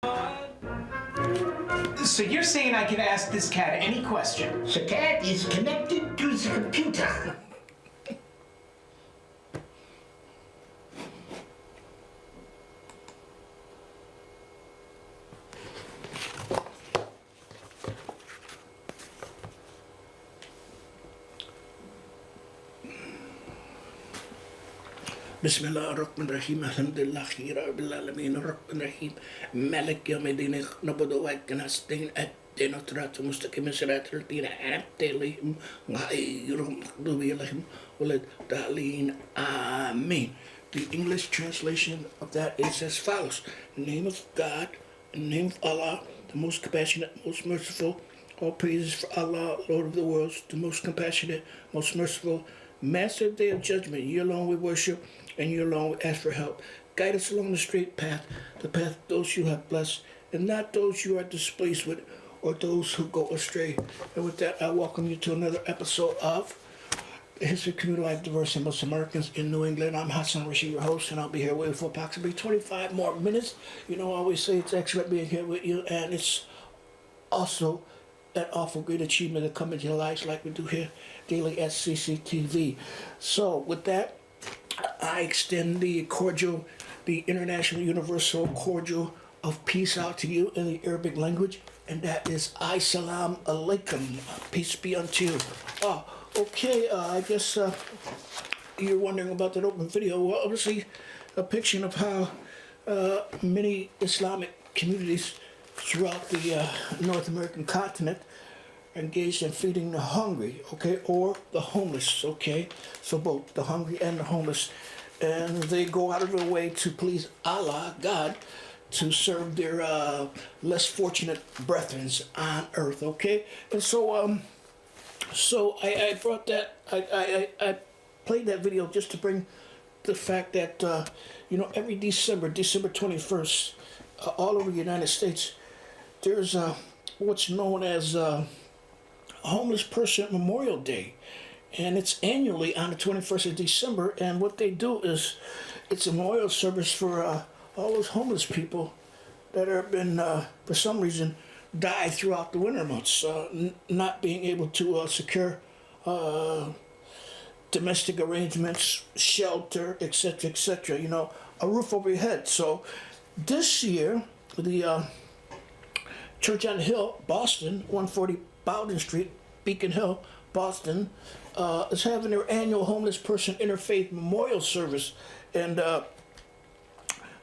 So you're saying I can ask this cat any question? The cat is connected to the computer. Bismillah ar-Rahman ar-Rahim, alhamdulillahi rabbil alamin, ar-Rahman ar-Rahim, Malik yawmiddin, nabudu wa nasta'in ihdina siratal mustaqim, siratal ladzina an'amta alayhim, ghayril maghdubi alayhim waladdallin. Amen. The English translation of that is as follows: in the name of God, in the name of Allah, the most compassionate, most merciful. All praises for Allah, Lord of the worlds, the most compassionate, most merciful, Master of the day of judgment. You alone we worship, and you alone we ask for help. Guide us along the straight path, the path of those you have blessed, and not those you are displeased with, or those who go astray. And with that, I welcome you to another episode of the History, Community Life, Diversity, Most Americans in New England. I'm Hasson, Rashid, your host, and I'll be here with you for approximately 25 more minutes. You know, I always say it's excellent being here with you, and it's also an awful great achievement to come into your lives like we do here daily at CCTV. So with that, I extend the international universal cordial of peace out to you in the Arabic language, and that is Assalamu alaikum. Peace be unto you. Okay, I guess you're wondering about that open video. Well, obviously a picture of how many Islamic communities throughout the North American continent are engaged in feeding the hungry, okay, or the homeless, okay, so both the hungry and the homeless, and they go out of their way to please Allah, God, to serve their less fortunate brethren on earth, okay. And so I brought that, I played that video just to bring the fact that you know, every December 21st, all over the United States, there's what's known as a Homeless Person Memorial Day, and it's annually on the 21st of December. And what they do is it's a memorial service for all those homeless people that have been for some reason die throughout the winter months, not being able to secure domestic arrangements, shelter, etc., etc., you know, a roof over your head. So this year the Church on the Hill, Boston, 140 Bowden Street, Beacon Hill, Boston, is having their annual Homeless Person Interfaith Memorial Service. And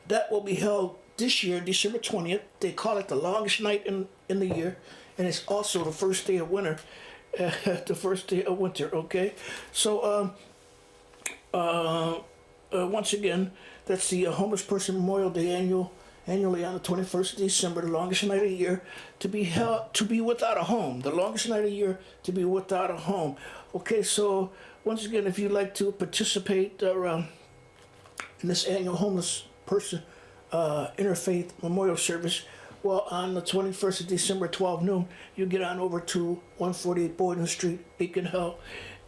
that will be held this year, December 20th. They call it the longest night in the year. And it's also the first day of winter. The first day of winter, okay? So, once again, that's the Homeless Person Memorial Day annually on the 21st of December, the longest night of the year, to be without a home. The longest night of the year to be without a home. Okay, so once again, if you'd like to participate in this annual Homeless Person Interfaith Memorial Service, well, on the 21st of December, 12 noon, you get on over to 148 Bowden Street, Beacon Hill,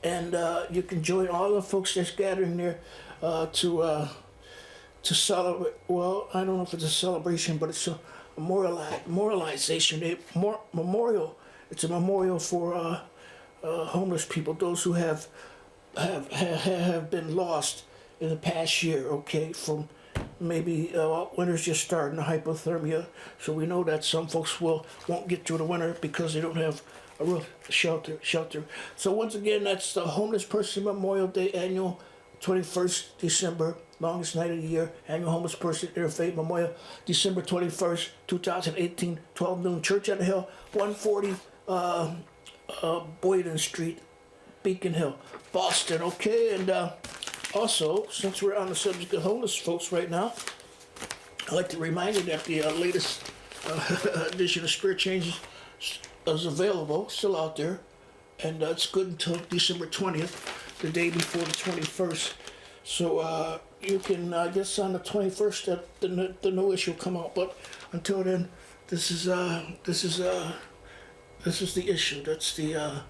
and you can join all the folks that's gathering there to celebrate. Well, I don't know if it's a celebration, but it's a memorialization. Memorial. It's a memorial for homeless people, those who have been lost in the past year. Okay, from maybe winter's just starting, hypothermia. So we know that some folks won't get through the winter because they don't have a roof, shelter. So once again, that's the Homeless Person Memorial Day annual, 21st December. Longest night of the year, annual Homeless Person Interfaith Memorial, December 21st, 2018, 12 noon, Church on the Hill, 140 Boyden Street, Beacon Hill, Boston, okay? And also, since we're on the subject of homeless folks right now, I'd like to remind you that the latest edition of Spirit Changes is available, still out there, and it's good until December 20th, the day before the 21st. So you can, I guess on the 21st, the new issue will come out. But until then, this is the issue. That's the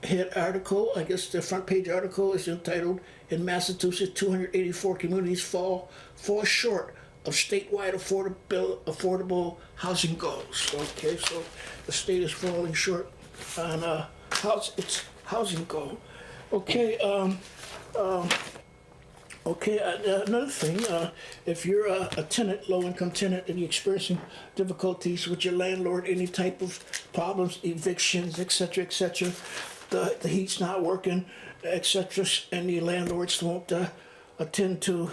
head article. I guess the front page article is entitled, "In Massachusetts, 284 communities fall short of statewide affordable housing goals. Okay, so the state is falling short on its housing goal. Okay, another thing, if you're a tenant, low-income tenant, and you're experiencing difficulties with your landlord, any type of problems, evictions, etc., the heat's not working, etc., and the landlords won't attend to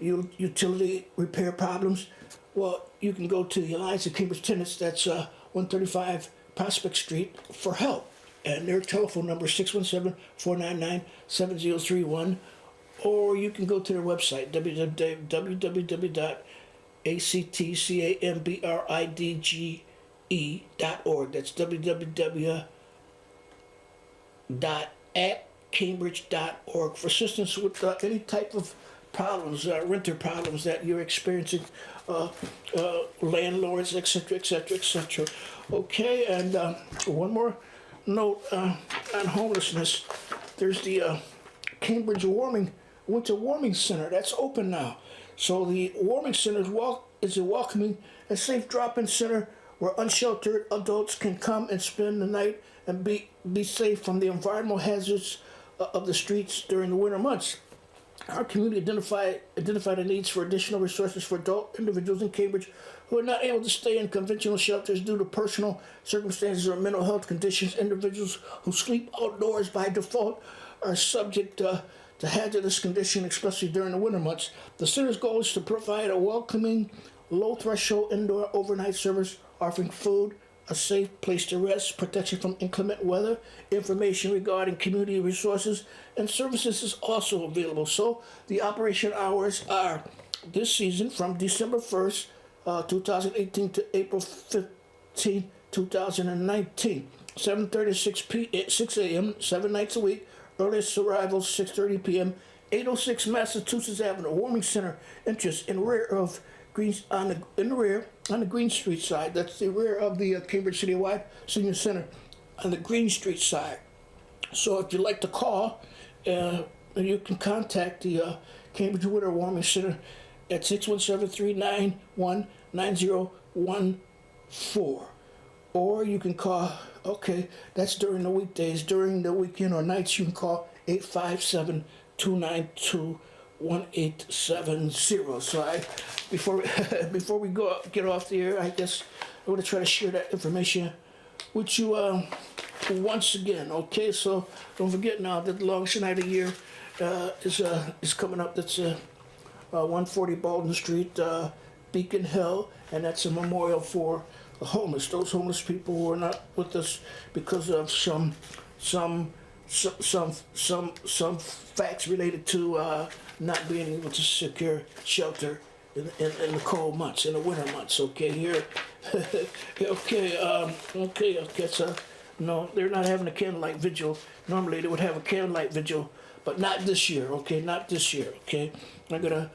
utility repair problems, well, you can go to the Alliance of Cambridge Tenants, that's 135 Prospect Street, for help. And their telephone number is 617-499-7031. Or you can go to their website, www.actcambridge.org. That's www.atcambridge.org for assistance with any type of problems, renter problems that you're experiencing, landlords, etc. Okay, and one more note on homelessness. There's the Cambridge Winter Warming Center that's open now. So the warming center is a welcoming and safe drop-in center where unsheltered adults can come and spend the night and be safe from the environmental hazards of the streets during the winter months. Our community identified the needs for additional resources for adult individuals in Cambridge who are not able to stay in conventional shelters due to personal circumstances or mental health conditions. Individuals who sleep outdoors by default are subject to hazardous conditions, especially during the winter months. The center's goal is to provide a welcoming, low-threshold indoor overnight service offering food, a safe place to rest, protection from inclement weather, information regarding community resources, and services is also available. So the operation hours are this season from December 1st, 2018 to April 15, 2019, 7:30 to 6 a.m., 7 nights a week. Earliest arrival 6:30 p.m. 806 Massachusetts Avenue, Warming Center. Entrance in rear of on the Green Street side. That's the rear of the Cambridge Citywide Senior Center on the Green Street side. So if you'd like to call, you can contact the Cambridge Winter Warming Center at 617-391-9014. Or you can call, okay, that's during the weekdays. During the weekend or nights, you can call 857-292-1870. So before we get off the air, I guess I'm going to try to share that information with you once again. Okay, so don't forget now that the longest night of the year is coming up. That's 140 Baldwin Street, Beacon Hill, and that's a memorial for the homeless, those homeless people who are not with us because of some facts related to not being able to secure shelter in the cold months, in the winter months. Okay, here, okay. So no, they're not having a candlelight vigil. Normally they would have a candlelight vigil, but not this year. Okay, not this year. Okay, I'm gonna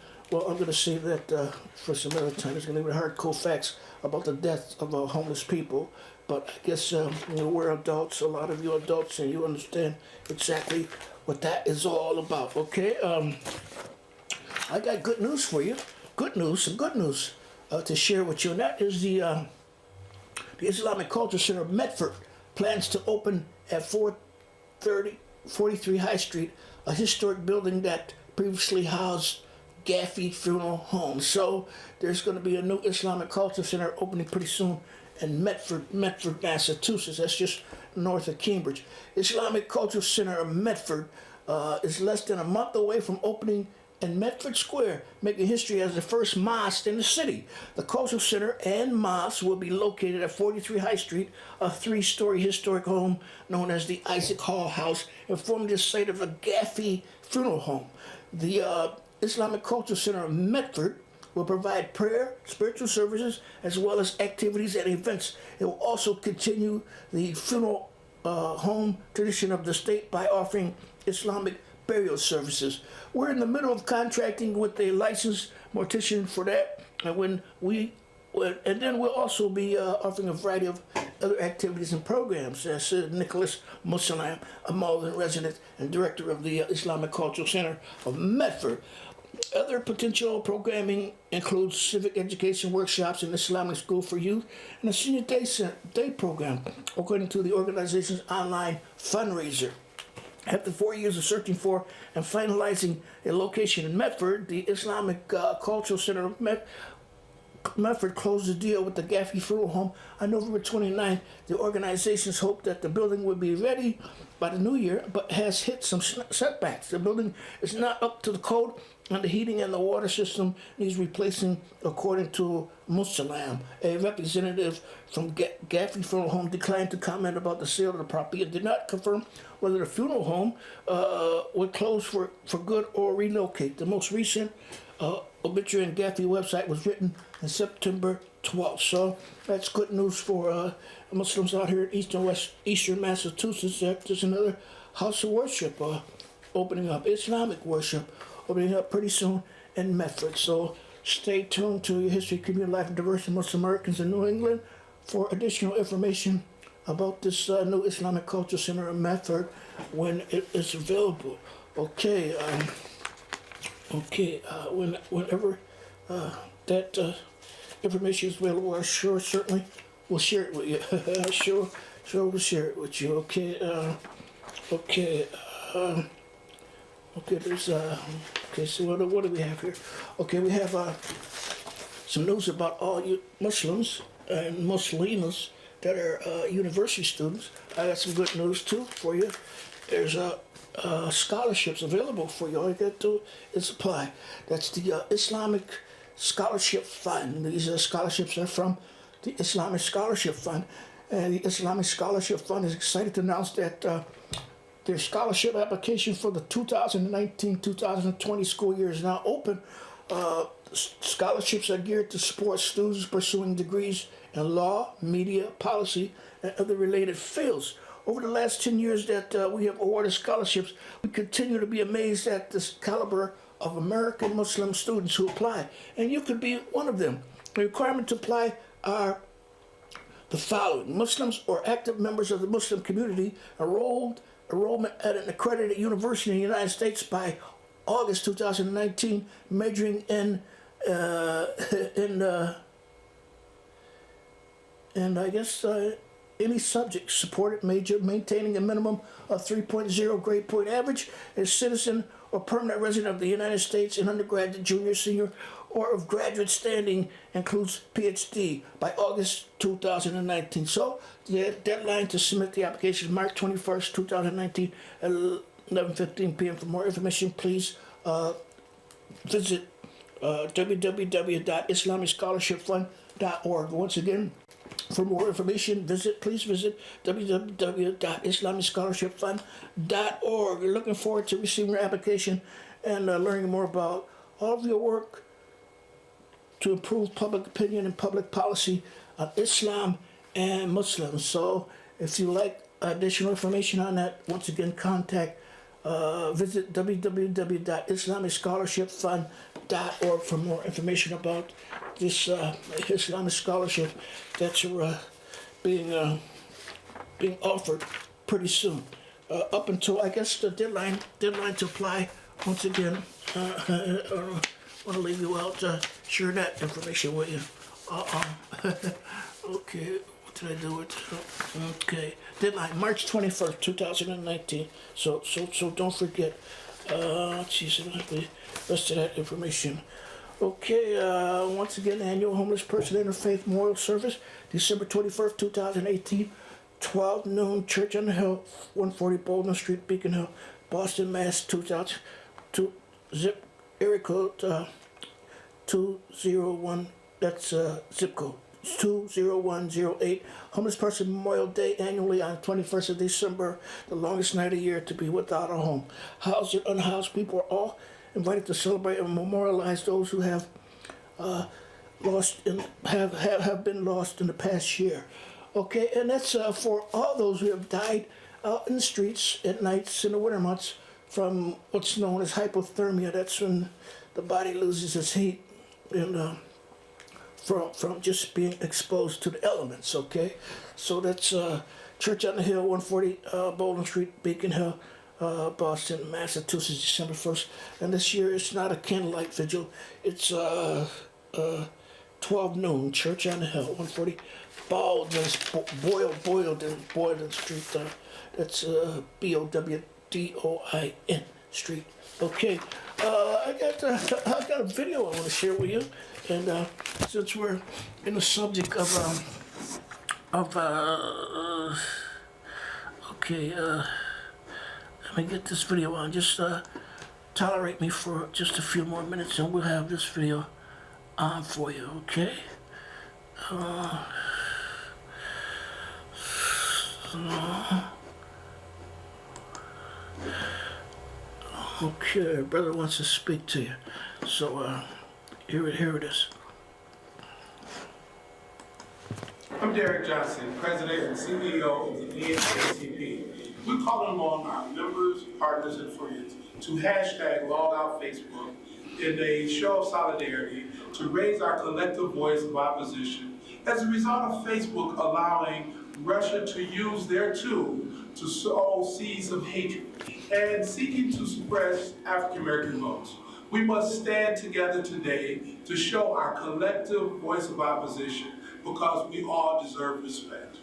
save that for some other time. It's gonna be hard cold facts about the death of homeless people. But I guess we're adults, a lot of you adults, and you understand exactly what that is all about. Okay, I got good news for you. Some good news to share with you, and that is the Islamic Culture Center of Medford plans to open at 43 High Street, a historic building that previously housed Gaffey Funeral Home. So there's going to be a new Islamic Culture Center opening pretty soon in Medford, Massachusetts. That's just north of Cambridge. Islamic Culture Center of Medford is less than a month away from opening in Medford Square, making history as the first mosque in the city. The Cultural Center and mosque will be located at 43 High Street, a 3-story historic home known as the Isaac Hall House, and formed the site of a Gaffey Funeral Home. The Islamic Culture Center of Medford will provide prayer, spiritual services, as well as activities and events. It will also continue the funeral home tradition of the state by offering Islamic burial services. We're in the middle of contracting with a licensed mortician for that, and then we'll also be offering a variety of other activities and programs. As Nicholas Muslim, a Malden resident and director of the Islamic Cultural Center of Medford. Other potential programming includes civic education workshops in Islamic school for youth and a senior day program, according to the organization's online fundraiser. After 4 years of searching for and finalizing a location in Medford, the Islamic Cultural Center of Medford closed the deal with the Gaffey Funeral Home on November 29th. The organizations hope that the building will be ready by the new year, but has hit some setbacks. The building is not up to the code, and the heating and the water system needs replacing, according to MOSAIC. A representative from Gaffey Funeral Home declined to comment about the sale of the property and did not confirm whether the funeral home would close for good or relocate. The most recent obituary on Gaffey website was written on September 12th. So that's good news for Muslims out here in Eastern Massachusetts. There's another house of worship opening up, Islamic worship opening up pretty soon in Medford. So stay tuned to your History, Community Life, and Diversity of Muslim Americans in New England for additional information about this new Islamic Culture Center in Medford when it is available. Okay. Whenever that information is available, I certainly will share it with you. sure will share it with you. There's so what do we have here? Okay, we have some news about all you Muslims and Muslimas that are university students. I got some good news too for you. There's scholarships available for you. All you got to do is apply. That's the Islamic Scholarship Fund. These scholarships are from the Islamic Scholarship Fund. And the Islamic Scholarship Fund is excited to announce that their scholarship application for the 2019-2020 school year is now open. Scholarships are geared to support students pursuing degrees in law, media, policy, and other related fields. Over the last 10 years that we have awarded scholarships, we continue to be amazed at the caliber of American Muslim students who apply. And you could be one of them. The requirement to apply are the following: Muslims or active members of the Muslim community enrollment at an accredited university in the United States by August 2019, majoring in any subject supported major, maintaining a minimum of 3.0 grade point average, a citizen or permanent resident of the United States in undergraduate, junior, senior, or of graduate standing, includes PhD, by August 2019. So the deadline to submit the application is March 21st, 2019 at 11:15 p.m. For more information, please visit www.islamicscholarshipfund.org. Once again, for more information, please visit www.islamicscholarshipfund.org. We're looking forward to receiving your application and learning more about all of your work to improve public opinion and public policy on Islam and Muslims. So if you like additional information on that, once again, visit www.islamicscholarshipfund.org for more information about this Islamic scholarship that's being offered pretty soon. Up until, I guess, the deadline to apply, once again, I want to leave you out, share that information with you. Okay, what did I do with okay, deadline, March 21st, 2019. So don't forget, the rest of that information. Okay, once again, annual Homeless Person Interfaith Memorial Service, December 21st, 2018, 12 noon, Church on the Hill, 140 Baldwin Street, Beacon Hill, Boston, Mass. 2002, zip area code 201. That's zip code 20108. Homeless Person Memorial Day annually on 21st of December, the longest night of the year to be without a home. Housed and unhoused people are all invited to celebrate and memorialize those who have been lost in the past year. Okay, and that's for all those who have died out in the streets at nights in the winter months from what's known as hypothermia. That's when the body loses its heat and from just being exposed to the elements. Okay, so that's Church on the Hill, 140 Baldwin Street, Beacon Hill, Boston, Massachusetts, December 1st. And this year it's not a candlelight vigil. It's 12 noon, Church on the Hill, 140 Boylden Street. That's Bowdin Street. Okay, I got a video I want to share with you, and since we're in the subject okay, let me get this video on. Just tolerate me for just a few more minutes, and we'll have this video on for you. Okay. Okay, brother wants to speak to you. So, here it is. I'm Derek Johnson, President and CEO of the NAACP. We're calling on our members, partners, and friends to hashtag log out Facebook in a show of solidarity to raise our collective voice of opposition as a result of Facebook allowing Russia to use their tool to sow seeds of hatred and seeking to suppress African American votes. We must stand together today to show our collective voice of opposition because we all deserve respect.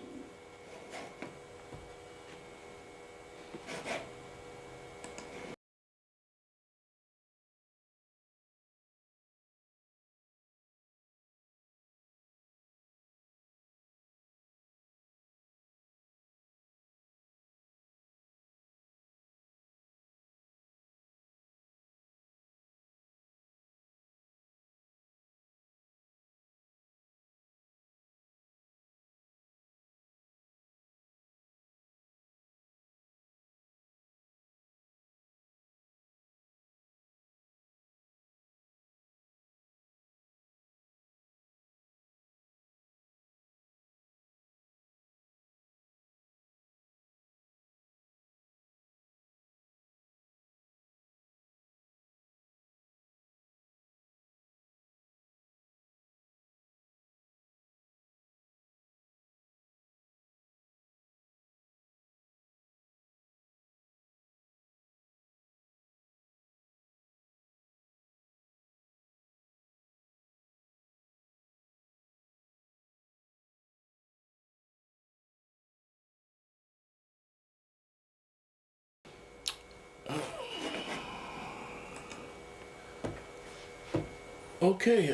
Okay,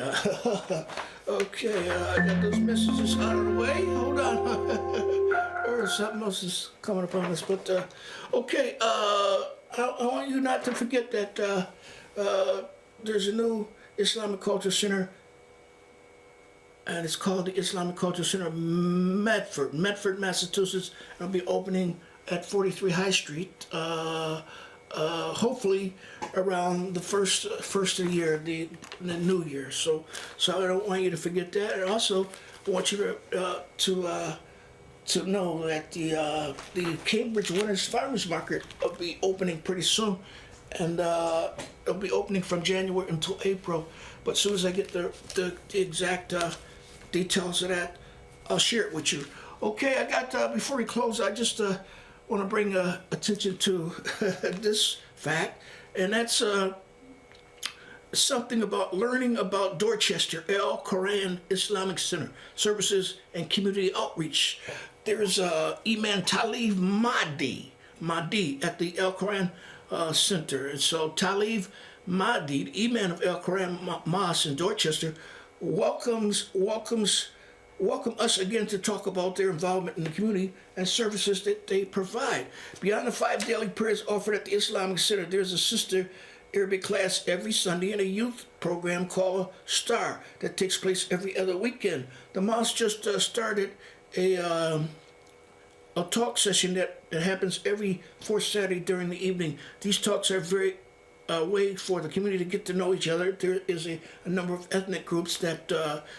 okay, I got those messages out of the way. Hold on. Or something else is coming up on this, but okay, I want you not to forget that there's a new Islamic Culture Center, and it's called the Islamic Culture Center Medford, Massachusetts. It'll be opening at 43 High Street. Hopefully around the first of the year, the new year. So I don't want you to forget that. And also I want you to know that the Cambridge Winners Farmers Market will be opening pretty soon, and it'll be opening from January until April. But as soon as I get the exact details of that, I'll share it with you. Okay, I got before we close, I just want to bring attention to this fact, and that's something about learning about Dorchester Al Quran Islamic Center services and community outreach. There's Imam Talib Mahdi at the Al Quran Center, and so Talib Mahdi, the Imam of Al Quran Mosque in Dorchester, welcome us again to talk about their involvement in the community and services that they provide. Beyond the 5 daily prayers offered at the Islamic Center, there's a sister Arabic class every Sunday and a youth program called STAR that takes place every other weekend. The mosque just started a talk session that happens every fourth Saturday during the evening. These talks are very way for the community to get to know each other. There is a number of ethnic groups that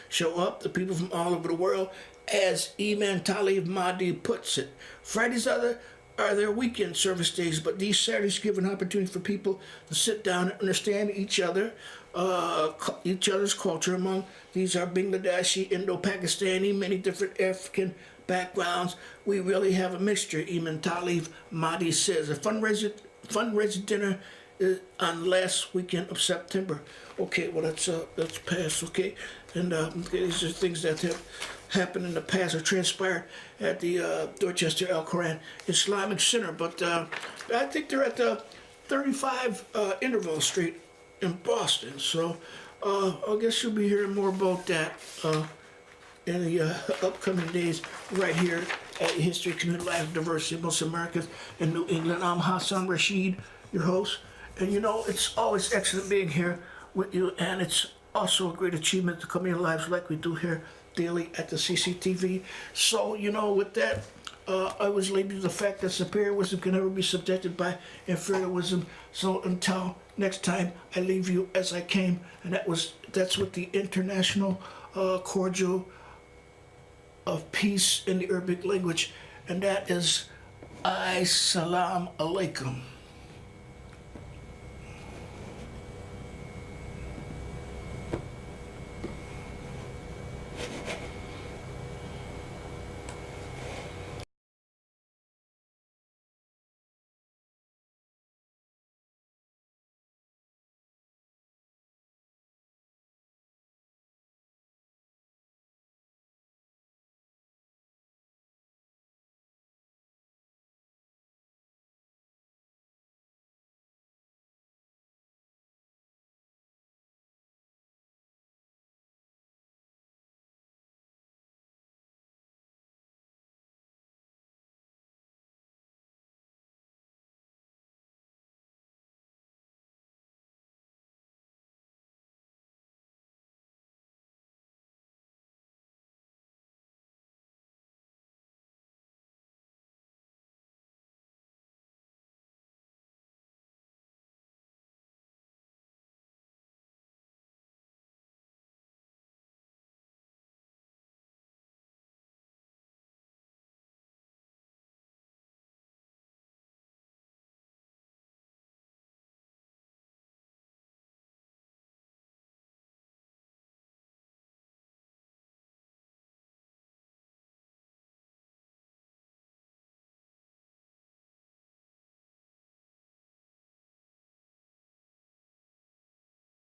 show up, the people from all over the world. As Imam Talib Mahdi puts it, Fridays are their weekend service days, but these Saturdays give an opportunity for people to sit down and understand each other's culture. Among these are Bangladeshi, Indo-Pakistani, many different African backgrounds. We really have a mixture, Imam Talib Mahdi says. A fundraiser fundraising dinner on last weekend of September. Okay, well that's past. Okay, and okay, these are things that have happened in the past or transpired at the Dorchester Al Quran Islamic Center. But I think they're at the 35 Intervale Street in Boston. So I guess you'll be hearing more about that in the upcoming days right here at History, Community Life, Diversity, Most Americans in New England. I'm Hasson Rashid, your host. And you know, it's always excellent being here with you, and it's also a great achievement to come in your lives like we do here daily at the CCTV. So, you know, with that, I was leading to the fact that superior wisdom can never be subjected by inferior wisdom. So until next time, I leave you as I came, and that's with the international cordial of peace in the Arabic language, and that is Assalamu alaikum.